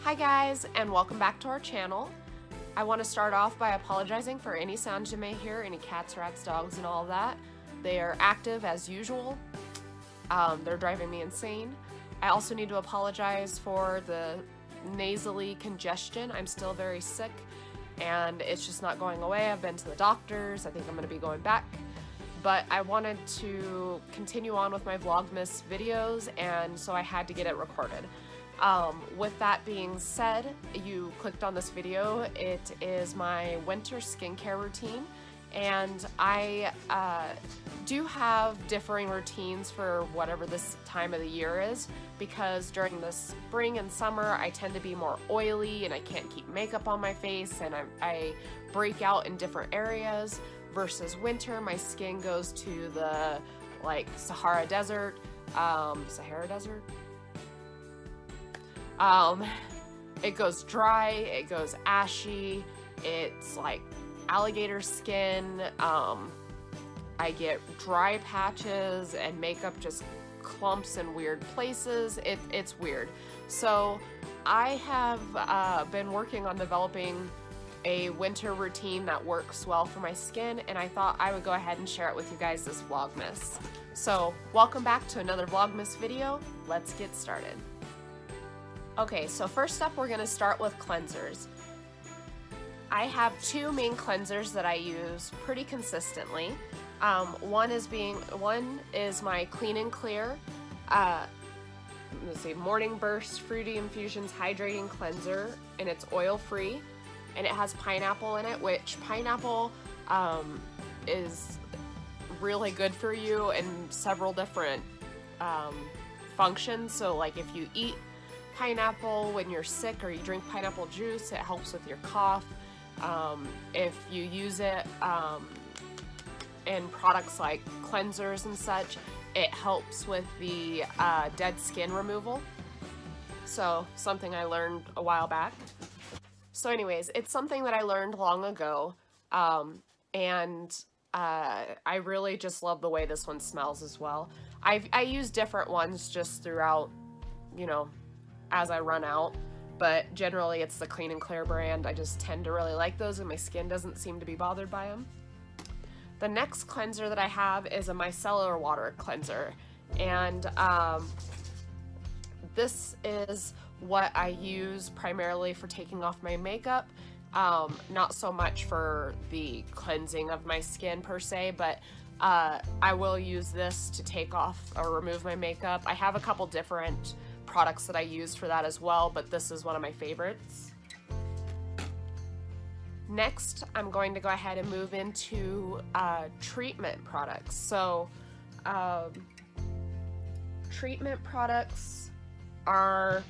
Hi guys, and welcome back to our channel. I want to start off by apologizing for any sounds you may hear, any cats, rats, dogs, and all of that. They are active as usual. They're driving me insane. I also need to apologize for the nasally congestion. I'm still very sick and it's just not going away. I've been to the doctors. I think I'm going to be going back. But I wanted to continue on with my Vlogmas videos, and so I had to get it recorded. With that being said, you clicked on this video. It is my winter skincare routine, and I do have differing routines for whatever this time of the year is, because during the spring and summer I tend to be more oily and I can't keep makeup on my face, and I break out in different areas, versus winter my skin goes to the Sahara Desert, it goes dry, it goes ashy, it's like alligator skin. I get dry patches and makeup just clumps in weird places. It's weird. So I have been working on developing a winter routine that works well for my skin, and I thought I would go ahead and share it with you guys this Vlogmas. So welcome back to another Vlogmas video. Let's get started. Okay, so first up we're gonna start with cleansers. I have two main cleansers that I use pretty consistently. One is my Clean and Clear, Morning Burst Fruity Infusions Hydrating Cleanser, and it's oil-free, and it has pineapple in it, which pineapple is really good for you in several different functions. So like if you eat pineapple when you're sick, or you drink pineapple juice, it helps with your cough. If you use it in products like cleansers and such, it helps with the dead skin removal. So something I learned a while back. So anyways, it's something that I learned long ago, and I really just love the way this one smells as well. I use different ones just throughout, you know, as I run out, but generally it's the Clean and Clear brand. I just tend to really like those, and my skin doesn't seem to be bothered by them. The next cleanser that I have is a micellar water cleanser, and this is what I use primarily for taking off my makeup, not so much for the cleansing of my skin per se, but I will use this to take off or remove my makeup. I have a couple different products that I use for that as well, but this is one of my favorites. Next, I'm going to go ahead and move into treatment products. So treatment products are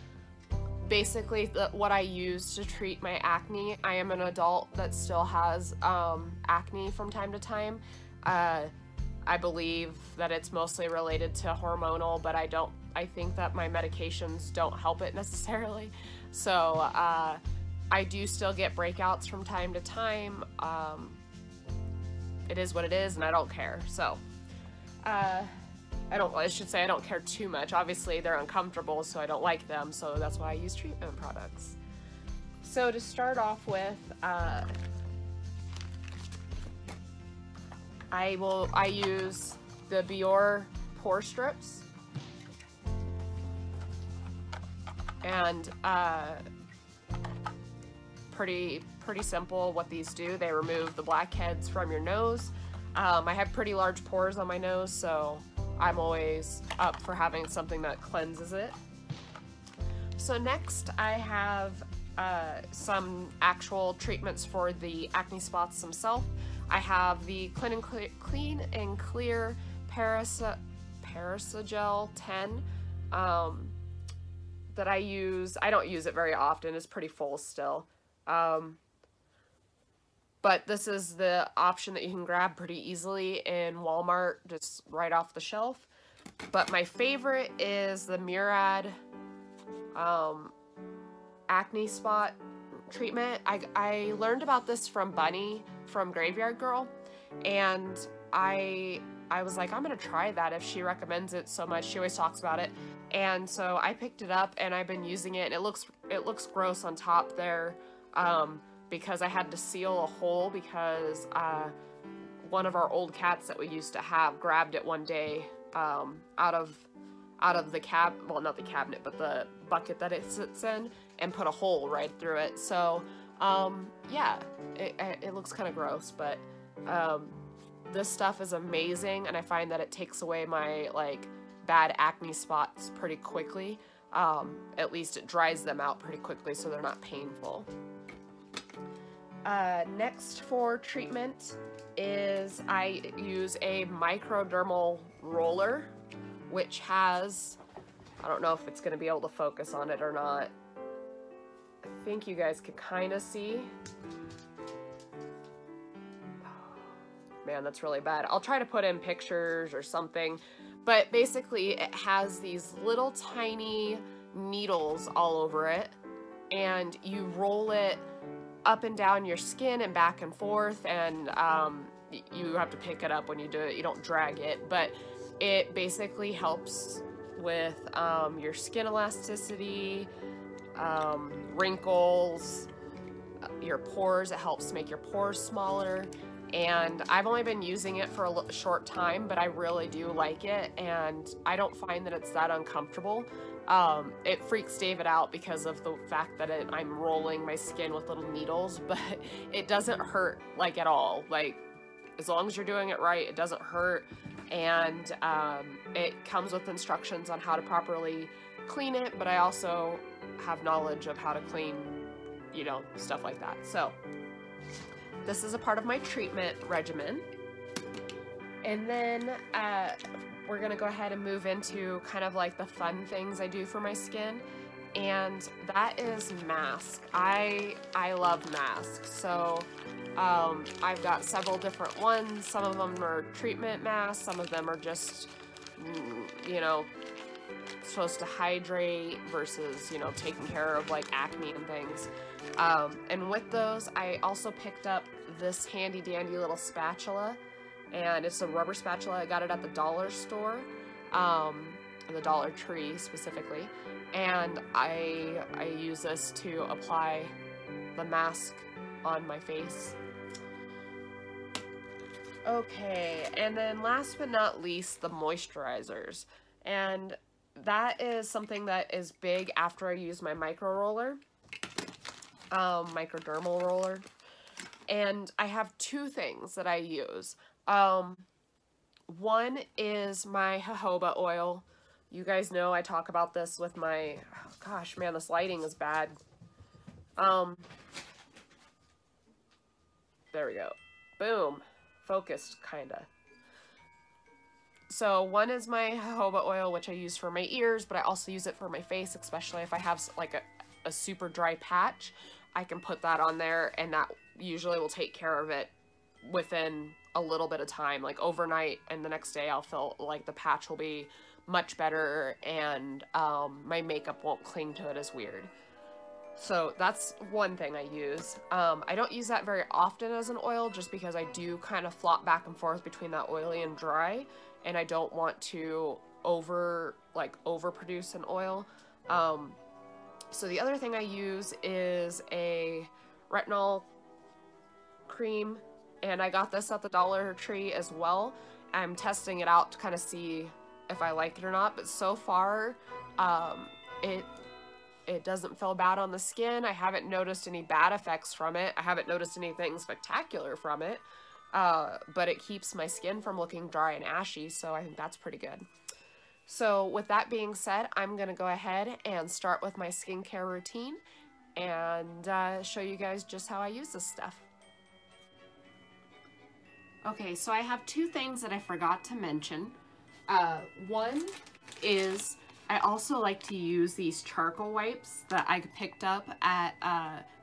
basically what I use to treat my acne. I am an adult that still has acne from time to time. I believe that it's mostly related to hormonal, but I think that my medications don't help it necessarily. So I do still get breakouts from time to time. It is what it is, and I don't care. So I don't care too much. Obviously they're uncomfortable, so I don't like them, so that's why I use treatment products. So to start off with, I use the Biore pore strips, and pretty simple what these do. They remove the blackheads from your nose. I have pretty large pores on my nose, so I'm always up for having something that cleanses it. So next I have some actual treatments for the acne spots themselves. I have the Clean and Clear Parasagel 10 that I use. I don't use it very often. It's pretty full still. But this is the option that you can grab pretty easily in Walmart, just right off the shelf. But my favorite is the Murad acne spot treatment. I learned about this from Bunny from Graveyard Girl, and I was like, I'm gonna try that if she recommends it so much. She always talks about it, And so I picked it up and I've been using it, and it looks gross on top there, because I had to seal a hole because one of our old cats that we used to have grabbed it one day out of the well, not the cabinet, but the bucket that it sits in, and put a hole right through it. So yeah, it looks kind of gross, but this stuff is amazing, and I find that it takes away my like bad acne spots pretty quickly. At least it dries them out pretty quickly so they're not painful. Next for treatment is I use a microdermal roller, which has, I don't know if it's going to be able to focus on it or not. I think you guys could kind of see. Man, that's really bad. I'll try to put in pictures or something, but basically it has these little tiny needles all over it, and you roll it up and down your skin and back and forth, and you have to pick it up when you do it. You don't drag it, but it basically helps with your skin elasticity, wrinkles, your pores. It helps make your pores smaller. And I've only been using it for a short time, but I really do like it, and I don't find that it's that uncomfortable. It freaks David out because of the fact that I'm rolling my skin with little needles, but it doesn't hurt like at all. Like, as long as you're doing it right, it doesn't hurt. And it comes with instructions on how to properly clean it, but I also have knowledge of how to clean, you know, stuff like that. So this is a part of my treatment regimen. And then we're gonna go ahead and move into kind of like the fun things I do for my skin, and that is mask. I love masks. So I've got several different ones. Some of them are treatment masks, some of them are just, you know, supposed to hydrate versus, you know, taking care of like acne and things. And with those, I also picked up this handy dandy little spatula, and it's a rubber spatula. I got it at the dollar store, the Dollar Tree specifically, and I use this to apply the mask on my face. Okay, and then last but not least, the moisturizers, and that is something that is big after I use my microdermal roller. And I have two things that I use. One is my jojoba oil. You guys know I talk about this with my, oh gosh, man, this lighting is bad. There we go. Boom. Focused, kinda. So one is my jojoba oil, which I use for my ears, but I also use it for my face, especially if I have like a super dry patch. I can put that on there, and that usually will take care of it within a little bit of time, like overnight, and the next day I'll feel like the patch will be much better, and my makeup won't cling to it as weird. So that's one thing I use. I don't use that very often as an oil, just because I do kind of flop back and forth between that oily and dry, and I don't want to overproduce an oil. So the other thing I use is a retinol cream, and I got this at the Dollar Tree as well. I'm testing it out to kind of see if I like it or not, but so far it doesn't feel bad on the skin. I haven't noticed any bad effects from it. I haven't noticed anything spectacular from it, but it keeps my skin from looking dry and ashy, so I think that's pretty good. So with that being said, I'm going to go ahead and start with my skincare routine and show you guys just how I use this stuff. Okay, so I have two things that I forgot to mention. One is I also like to use these charcoal wipes that I picked up at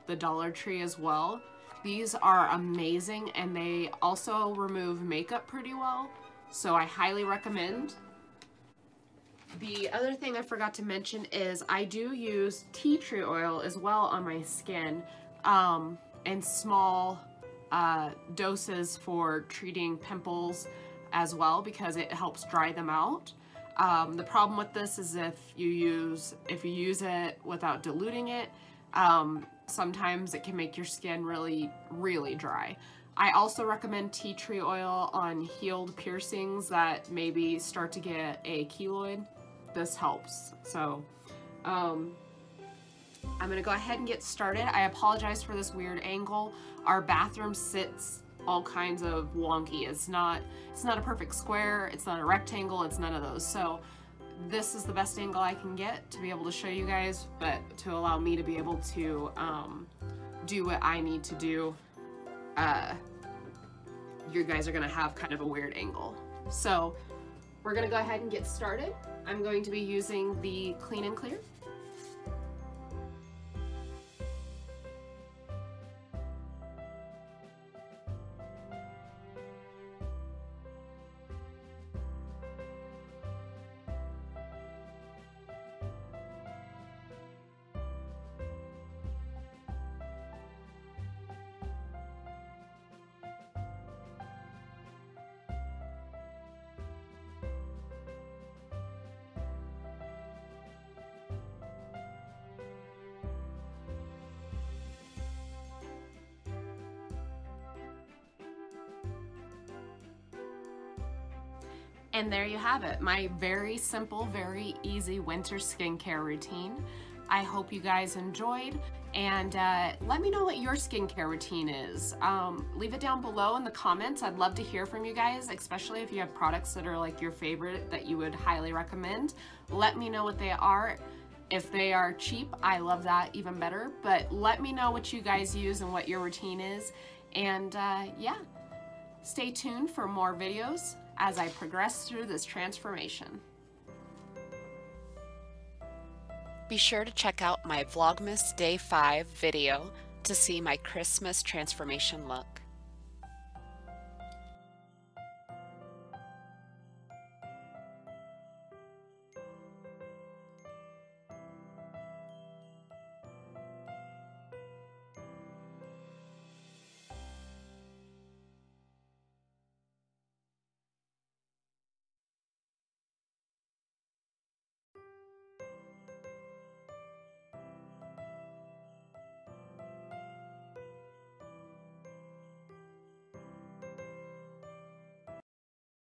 the Dollar Tree as well. These are amazing, and they also remove makeup pretty well, so I highly recommend. The other thing I forgot to mention is I do use tea tree oil as well on my skin, in small doses for treating pimples as well, because it helps dry them out. The problem with this is if you use it without diluting it, sometimes it can make your skin really, really dry. I also recommend tea tree oil on healed piercings that maybe start to get a keloid. This helps. So, I'm gonna go ahead and get started. I apologize for this weird angle. Our bathroom sits all kinds of wonky. It's not a perfect square, it's not a rectangle, it's none of those. So this is the best angle I can get to be able to show you guys, but to allow me to be able to do what I need to do. You guys are gonna have kind of a weird angle. So we're gonna go ahead and get started. I'm going to be using the Clean and Clear. And there you have it, my very simple, very easy winter skincare routine. I hope you guys enjoyed, and let me know what your skincare routine is. Leave it down below in the comments. I'd love to hear from you guys, especially if you have products that are like your favorite that you would highly recommend. Let me know what they are. If they are cheap, I love that even better, but let me know what you guys use and what your routine is. And yeah, stay tuned for more videos as I progress through this transformation. Be sure to check out my Vlogmas Day 5 video to see my Christmas transformation look.